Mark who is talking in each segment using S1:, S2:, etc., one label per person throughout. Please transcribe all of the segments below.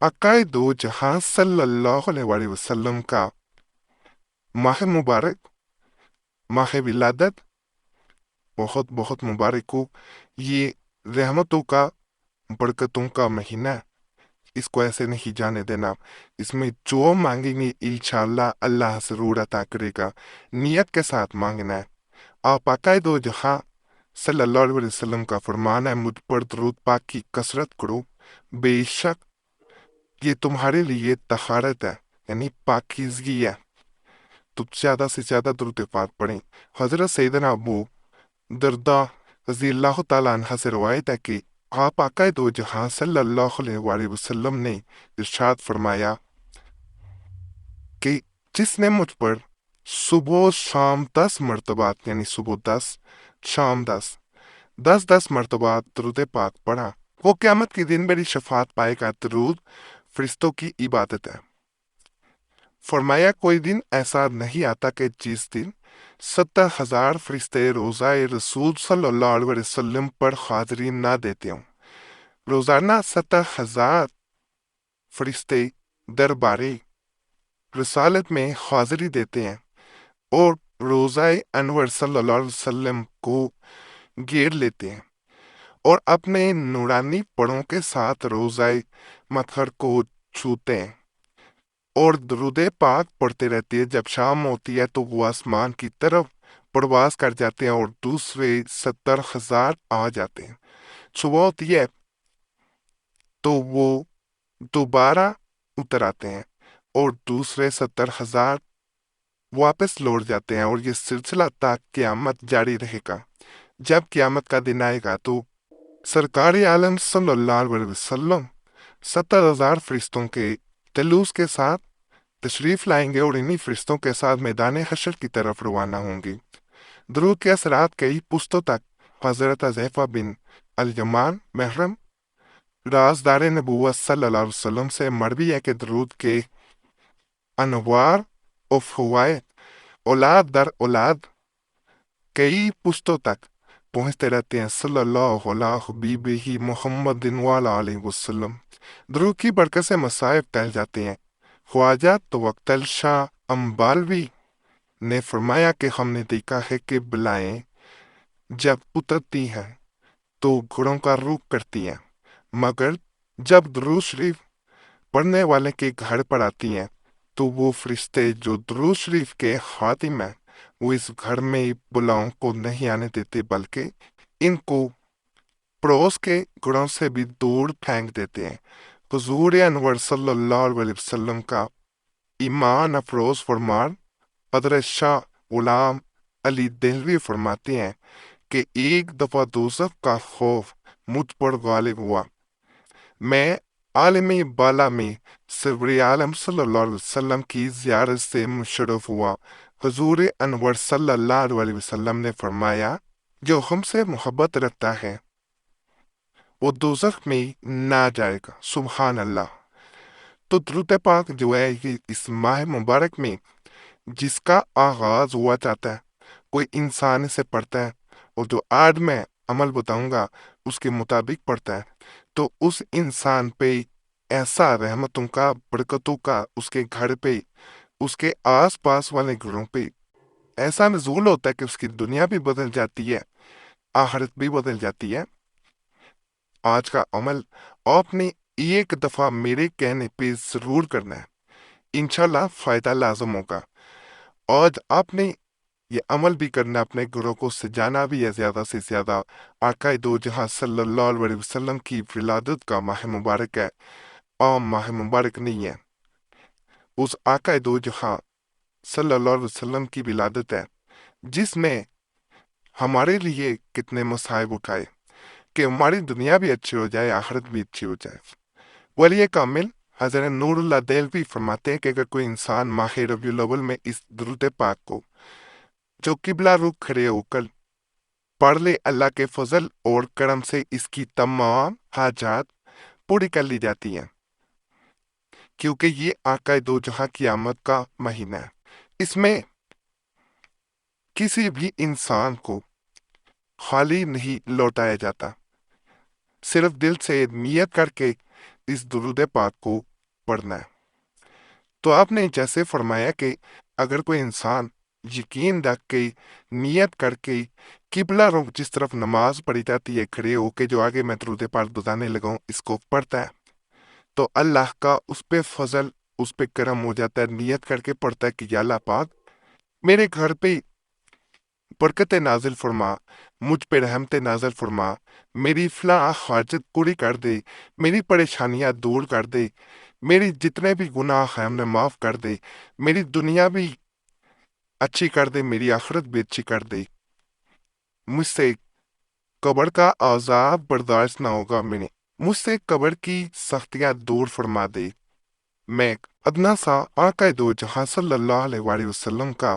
S1: आकाए दो जहां सल्लल्लाहु अलैहि वसल्लम का माह मुबारक, माह विलादत बहुत बहुत मुबारक हो। ये रहमतों का, बरकतों का महीना है। इसको ऐसे नहीं जाने देना। इसमें जो मांगेंगे इंशाअल्लाह अल्लाह जरूर अता करेगा। नियत के साथ मांगना है। आप आकाए दो जहां सल्लल्लाहु अलैहि वसल्लम का फरमान है, मुझ पर दरूद पाक की कसरत करो, बेशक ये तुम्हारे लिए तहारत है, यानी पाकीज़गी है। तो ज्यादा से ज्यादा दरूद पाक पढ़ें। हजरत सैयदना अबू दरदा रज़ी अल्लाह तआला अन्हा से रवायत है कि आप आका दो जहां सल्लल्लाहु अलैहि वसल्लम ने इरशाद फरमाया कि जिसने मुझ पर सुबह शाम 10 मरतबात, यानी सुबह 10 शाम 10 मरतबा दरूद पाक पढ़ा, वो क़यामत के दिन मेरी शफात पाएगा। दरूद फरिश्तों की इबादत है। फरमाया कोई दिन ऐसा नहीं आता कि जिस दिन 70,000 फरिश्ते रोज़ाए रसूल सल्लल्लाहु अलैहि वसल्लम पर हाजिरी ना देते हों। रोजाना 70,000 फरिश्ते दरबारे रसालत में हाजिरी देते हैं और रोज़ाए अनवर सल्लल्लाहु अलैहि वसल्लम को घेर लेते हैं और अपने नूरानी पड़ों के साथ रोज़ाए मतहर को छूते हैं और दरूद पाक पढ़ते रहते हैं। जब शाम होती है तो वो आसमान की तरफ परवास कर जाते हैं और दूसरे 70,000 आ जाते हैं। सुबह होती है तो वो दोबारा उतर आते हैं और दूसरे 70,000 वापस लौट जाते हैं और ये सिलसिला तक क़यामत जारी रहेगा। जब क़यामत का दिन आएगा तो सरकार आलम सल्लल्लाहु अलैहि वसल्लम 70,000 फरिश्तों के तलूस के साथ तशरीफ लाएंगे और इन्हीं फरिश्तों के साथ मैदान हशर की तरफ रवाना होंगे। दरूद के असरात कई पुश्तों तक हजरत ज़ैफ़ा बिन अल यमान महरम राजदार नबूवत सल्लल्लाहु अलैहि वसल्लम से मरवी है कि दरूद के अनवार और फवाइद औलाद दर औलाद कई पुश्तों तक पहुंचते रहते हैं। सल्लल्लाहु अलैहि हबीबिही मुहम्मदिन वाला अलैहि वसल्लम। दरूद की बरकत से मसाइब टल जाते हैं। ख्वाजा तवक्कल शाह अम्बालवी ने फरमाया कि हमने देखा है कि बलाएं जब उतरती हैं तो घोड़ों का रुख करती हैं, मगर जब दुरूद शरीफ पढ़ने वाले के घर पर आती हैं तो वो फरिश्ते जो दुरूद शरीफ के खातिम हैं वो इस घर में बुलाओं को नहीं आने देते, बल्कि इनको पड़ोस के घरों से भी दूर फेंक देते हैं। हुजूर अनवर सल्लल्लाहु अलैहि वसल्लम का ईमान अफरोज फरमान हजरत शाह गुलाम अली देहलवी फरमाते हैं कि एक दफा दोज़ख का खौफ मुझ पर गालिब हुआ। मैं आलमी बाला में सरवर आलम सल्लल्लाहु अलैहि वसल्लम की ज़ियारत से मुशर्रफ हुआ। हुजूर अनवर सल्लल्लाहु अलैहि वसल्लम ने फरमाया, जो हमसे मोहब्बत रखता है वो दोज़ख में ना जाएगा। सुभान अल्लाह। तो दरूद पाक जो है ये इस माह मुबारक में जिसका आगाज हुआ चाहता है, कोई इंसान इसे पढ़ता है और जो आज मैं अमल बताऊंगा उसके मुताबिक पढ़ता है तो उस इंसान पे ऐसा रहमतों का, बरकतों का उसके घर पे, उसके आस पास वाले घरों पे ऐसा नजूल होता है कि उसकी दुनिया भी बदल जाती है, आखिरत भी बदल जाती है। आज का अमल आपने एक दफा मेरे कहने पे जरूर करना है, इंशाल्लाह फायदा लाजम होगा। आज आपने ये अमल भी करना, अपने घरों को सजाना भी है ज्यादा से ज्यादा। आका दो जहां सल्लल्लाहु अलैहि वसल्लम की विलादत का माह मुबारक है, आम माह मुबारक नहीं है। उस आका दो जहां सल्लल्लाहु अलैहि वसल्लम की विलादत है जिसमें हमारे लिए कितने मसाइब उठाए कि हमारी दुनिया भी अच्छी हो जाए, आखिरत भी अच्छी हो जाए। वली कामिल हज़रत नूरुल्लाह देहलवी फरमाते हैं कि अगर कोई इंसान माह रबीउल अव्वल में इस दुरूद पाक को जो किबला रुख खड़े होकर पढ़ ले, अल्लाह के फजल और करम से इसकी तमाम हाजात पूरी कर ली जाती हैं, क्योंकि ये आका दो जहां क़यामत का महीना है। इसमें किसी भी इंसान को खाली नहीं लौटाया जाता। सिर्फ दिल से नियत करके इस दुरूद पाक को پڑھنا ہے۔ تو آپ نے جیسے فرمایا کہ اگر کوئی انسان یقین رکھ کے نیت کر کے قبلہ رخ جس طرف نماز پڑھی جاتی ہے کھڑے ہو کے جو آگے میں درود پاک بتانے لگا اس کو پڑھتا ہے تو اللہ کا اس پہ فضل اس پہ کرم ہو جاتا ہے، نیت کر کے پڑھتا ہے کہ یا اللہ پاک میرے گھر پہ برکت نازل فرما، مجھ پہ رحمت نازل فرما، میری فلاں حاجت پوری کر دے، میری پریشانیاں دور کر دے، میری جتنے بھی گناہ ہیں ہم نے معاف کر دے، میری دنیا بھی اچھی کر دے، میری آخرت بھی اچھی کر دے، مجھ سے قبر کا عذاب برداشت نہ ہوگا، مجھ سے قبر کی سختیاں دور فرما دے، میں ادنا سا آقا دو جہاں صلی اللہ علیہ وآلہ وسلم کا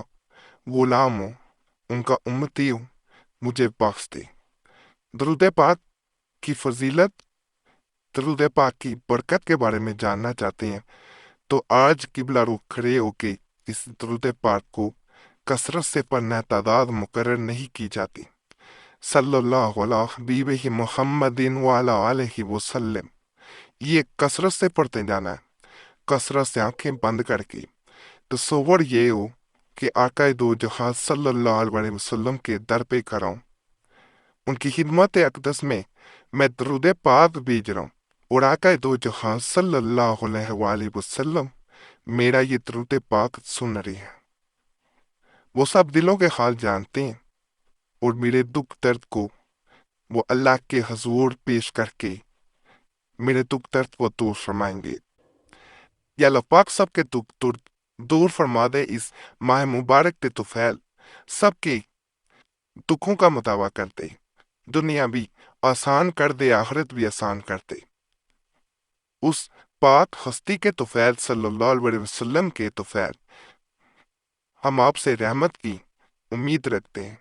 S1: غلام ہوں، ان کا امتی ہوں، مجھے بخش دے۔ درود پاک کی فضیلت، درود پاک کی برکت کے بارے میں جاننا چاہتے ہیں تو آج قبلہ رخ کھڑے ہو کے اس درود پاک کو کثرت سے پڑھنا، تعداد مقرر نہیں کی جاتی۔ صلی اللہ علیہ حبیبہ محمد وعلی آلہ وسلم، یہ کثرت سے پڑھتے جانا ہے، کثرت سے آنکھیں بند کر کے۔ تصور یہ ہو کہ آقا دو جہاں صلی اللہ علیہ وسلم کے در پہ کھڑا ہوں، ان کی خدمت اقدس میں درود پاک بھیج رہا ہوں، اور آقا دو جہاں صلی اللہ علیہ وآلہ وسلم میرا یہ درود پاک سن رہے ہیں۔ وہ سب دلوں کے حال جانتے ہیں اور میرے دکھ درد کو وہ اللہ کے حضور پیش کر کے میرے دکھ درد وہ دور فرمائیں گے۔ یا اللہ پاک سب کے دکھ درد دور فرما دے، اس ماہ مبارک کے طفیل سب کے دکھوں کا مداوع کر دے، دنیا بھی آسان کر دے، آخرت بھی آسان کر دے۔ اس پاک ہستی کے طفیل صلی اللہ علیہ وسلم کے طفیل ہم آپ سے رحمت کی امید رکھتے ہیں،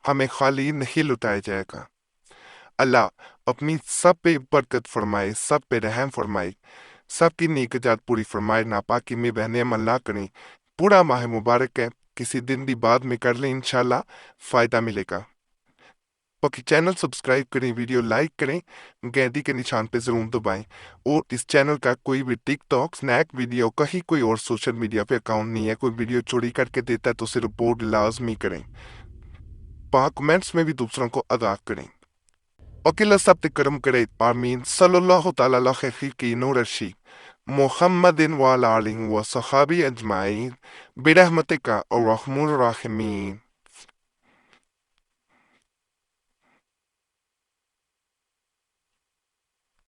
S1: ہمیں خالی نہیں لٹایا جائے گا۔ اللہ اپنی سب پہ برکت فرمائے، سب پہ رحم فرمائے، سب کی نیک جات پوری فرمائے، ناپاکی میں بہنے عمل نہ کریں۔ پورا ماہ مبارک ہے، کسی دن بھی بعد میں کر لیں، انشاءاللہ فائدہ ملے گا۔ باقی چینل سبسکرائب کریں، ویڈیو لائک کریں، گھنٹی کے نشان پہ ضرور دبائیں، اور اس چینل کا کوئی بھی ٹک ٹاک، سنیک ویڈیو، کہیں کوئی اور سوشل میڈیا پہ اکاؤنٹ نہیں ہے، کوئی ویڈیو چوری کر کے دیتا ہے تو اسے رپورٹ لازمی کریں، پاک کمنٹس میں بھی دوسروں کو ادا کریں۔ وکیل سب تے کرم کرے، آمین۔ صلی اللہ تعالی علیہ خلقہ نور الشی محمد وعلی آلہ وصحابہ اجمعین برحمتک ارحم الراحمین۔